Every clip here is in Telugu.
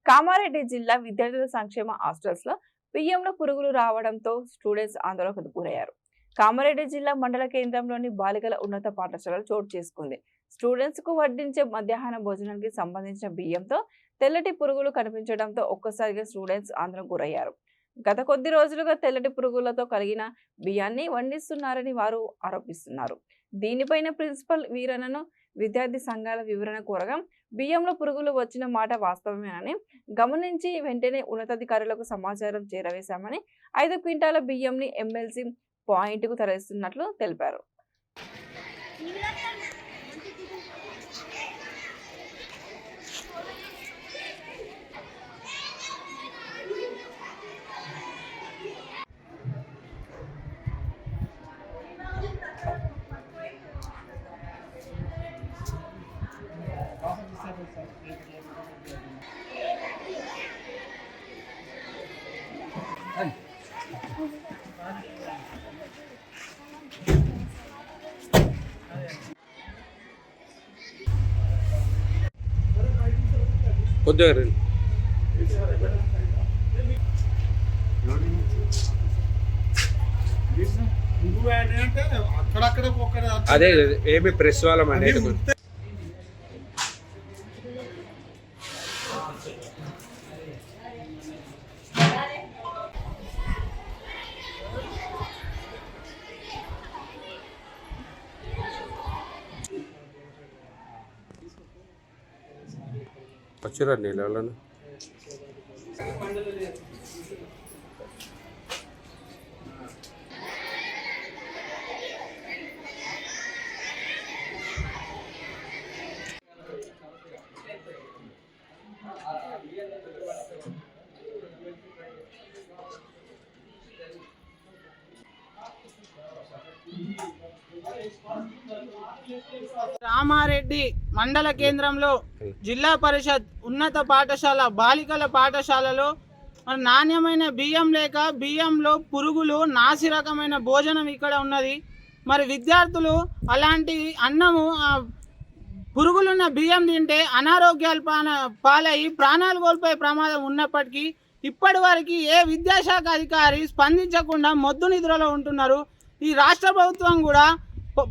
కామారెడ్డి జిల్లా విద్యార్థుల సంక్షేమ హాస్టల్స్ లో బియ్యంలో పురుగులు రావడంతో స్టూడెంట్స్ ఆందోళనకు గురయ్యారు. కామారెడ్డి జిల్లా మండల కేంద్రంలోని బాలికల ఉన్నత పాఠశాలలో చోటు చేసుకుంది. స్టూడెంట్స్ కు వడ్డించే మధ్యాహ్న భోజనానికి సంబంధించిన బియ్యంతో తెల్లటి పురుగులు కనిపించడంతో ఒక్కసారిగా స్టూడెంట్స్ ఆందోళనకు గురయ్యారు. గత కొద్ది రోజులుగా తెల్లటి పురుగులతో కలిగిన బియ్యాన్ని వండిస్తున్నారని వారు ఆరోపిస్తున్నారు. దీనిపైన ప్రిన్సిపల్ వీరన్నను విద్యార్థి సంఘాల వివరణ కోరగా బియ్యంలో పురుగులు వచ్చిన మాట వాస్తవమేనని గమనించి వెంటనే ఉన్నతాధికారులకు సమాచారం చేరవేశామని 5 క్వింటాల బియ్యంని ఎమ్మెల్సీ పాయింట్కు తరలిస్తున్నట్లు తెలిపారు. అదే ఏమి ప్రెస్ వాళ్ళం అనేది వచ్చారండి ఎవరన్నా రామారెడ్డి మండల కేంద్రంలో జిల్లా పరిషత్ ఉన్నత పాఠశాల బాలికల పాఠశాలలో నాణ్యమైన బియ్యం లేక బియ్యంలో పురుగులు నాసి రకమైన భోజనం ఇక్కడ ఉన్నది. మరి విద్యార్థులు అలాంటి అన్నము పురుగులున్న బియ్యం తింటే అనారోగ్యాలు పాలయ్యి ప్రాణాలు కోల్పోయే ప్రమాదం ఉన్నప్పటికీ ఇప్పటి వరకు ఏ విద్యాశాఖ అధికారి స్పందించకుండా మొద్దు నిద్రలో ఉంటున్నారు. ఈ రాష్ట్ర ప్రభుత్వం కూడా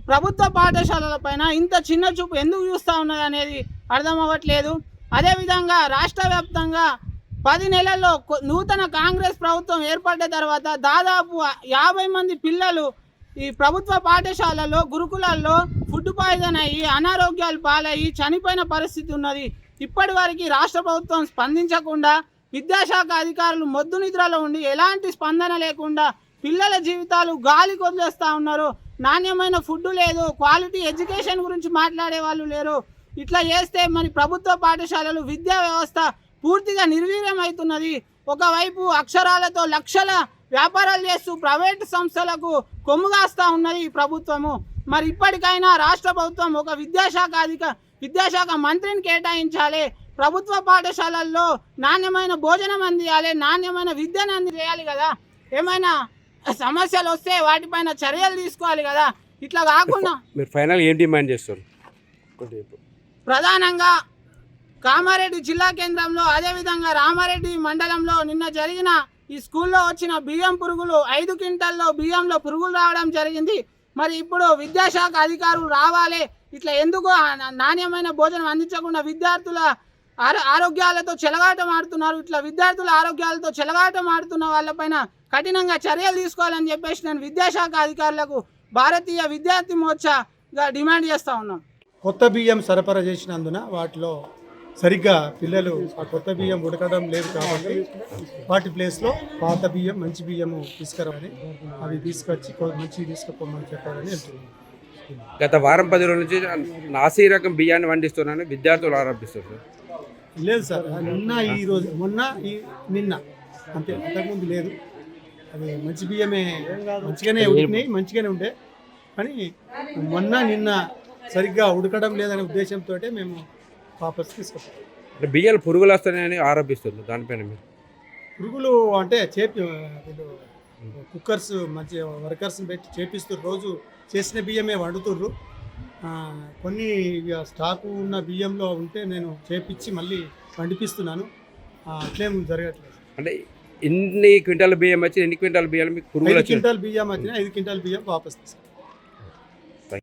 ప్రభుత్వ పాఠశాలల పైన ఇంత చిన్న చూపు ఎందుకు చూస్తూ ఉన్నది అనేది అర్థం అవ్వట్లేదు. అదేవిధంగా రాష్ట్ర వ్యాప్తంగా 10 నెలల్లో నూతన కాంగ్రెస్ ప్రభుత్వం ఏర్పడ్డ తర్వాత దాదాపు 50 మంది పిల్లలు ఈ ప్రభుత్వ పాఠశాలలో గురుకులాల్లో ఫుడ్ పాయిజన్ అయ్యి అనారోగ్యాలు పాలయ్యి చనిపోయిన పరిస్థితి ఉన్నది. ఇప్పటి వరకు రాష్ట్ర ప్రభుత్వం స్పందించకుండా విద్యాశాఖ అధికారులు మొద్దు నిద్రలో ఉండి ఎలాంటి స్పందన లేకుండా పిల్లల జీవితాలు గాలికి వదిలేస్తూ ఉన్నారు. నాణ్యమైన ఫుడ్ లేదు, క్వాలిటీ ఎడ్యుకేషన్ గురించి మాట్లాడే వాళ్ళు లేరు. ఇట్లా చేస్తే మరి ప్రభుత్వ పాఠశాలలు విద్యా వ్యవస్థ పూర్తిగా నిర్వీర్యం అవుతున్నది. ఒకవైపు అక్షరాలతో లక్షల వ్యాపారాలు చేస్తూ ప్రైవేట్ సంస్థలకు కొమ్ముగాస్తూ ఉన్నది ఈ ప్రభుత్వము. మరి ఇప్పటికైనా రాష్ట్ర ప్రభుత్వం ఒక విద్యాశాఖ మంత్రిని కేటాయించాలి. ప్రభుత్వ పాఠశాలల్లో నాణ్యమైన భోజనం అందియాలి, నాణ్యమైన విద్యను అందజేయాలి కదా. ఏమైనా సమస్యలు వస్తే వాటిపైన చర్యలు తీసుకోవాలి కదా. ఇట్లా కాకుండా మీరు ఫైనల్ ఏం డిమాండ్ చేస్తారు? ప్రధానంగా కామారెడ్డి జిల్లా కేంద్రంలో అదేవిధంగా రామారెడ్డి మండలంలో నిన్న జరిగిన ఈ స్కూల్లో వచ్చిన బియ్యం పురుగులు 5 క్వింటాల్లో బియ్యంలో పురుగులు రావడం జరిగింది. మరి ఇప్పుడు విద్యాశాఖ అధికారులు రావాలి. ఇట్లా ఎందుకు నాణ్యమైన భోజనం అందించకుండా విద్యార్థుల ఆరోగ్యాలతో చెలగాటం ఆడుతున్నారు. ఇట్లా విద్యార్థుల ఆరోగ్యాలతో చెలగాటం ఆడుతున్న వాళ్ళపైన కఠినంగా చర్యలు తీసుకోవాలని చెప్పేసి నేను విద్యాశాఖ అధికారులకు భారతీయ విద్యార్థి మోర్చాగా డిమాండ్ చేస్తూ ఉన్నాం. కొత్త బియ్యం సరఫరా చేసినందున వాటిలో సరిగ్గా పిల్లలు ఆ కొత్త బియ్యం ఉడకడం లేదు కాబట్టి వాటి ప్లేస్లో పాత బియ్యం మంచి బియ్యము తీసుకురావాలి, అవి తీసుకొచ్చి మంచివి తీసుకుపోమని చెప్పారని వెళ్తున్నాం. గత వారం 10 రోజుల నుంచి నాసి రకం బియ్యాన్ని వండిస్తున్నారని విద్యార్థులు ఆరోపిస్తారు. లేదు సార్, నిన్న అంతే, అంతకుముందు లేదు. అది మంచి బియ్యమే, మంచిగానే ఉడికినాయి, మంచిగానే ఉండే. కానీ నిన్న సరిగ్గా ఉడకడం లేదనే ఉద్దేశంతో మేము వాపస్ తీసుకొస్తాం. బియ్యాలు పురుగులు వస్తాయని ఆరోపిస్తుంది. దానిపైన మీరు పురుగులు అంటే వీళ్ళు కుక్కర్స్ మంచి వర్కర్స్ని పెట్టి చేపిస్తారు. రోజు చేసిన బియ్యమే వండుతుర్రు. కొన్ని స్టాకు ఉన్న బియ్యంలో ఉంటే నేను చేపించి మళ్ళీ వండిపిస్తున్నాను. అట్లేం జరగట్లేదు. అంటే ఎన్ని క్వింటాల బియ్యం వచ్చి ఎన్ని క్వింటాల బియ్యం మీకు పురుగులు 5 వచ్చి క్వింటాల్ బియ్యం వచ్చినా 5 క్వింటాల్ బియ్యం వాపస్ తీసుకోవాలి.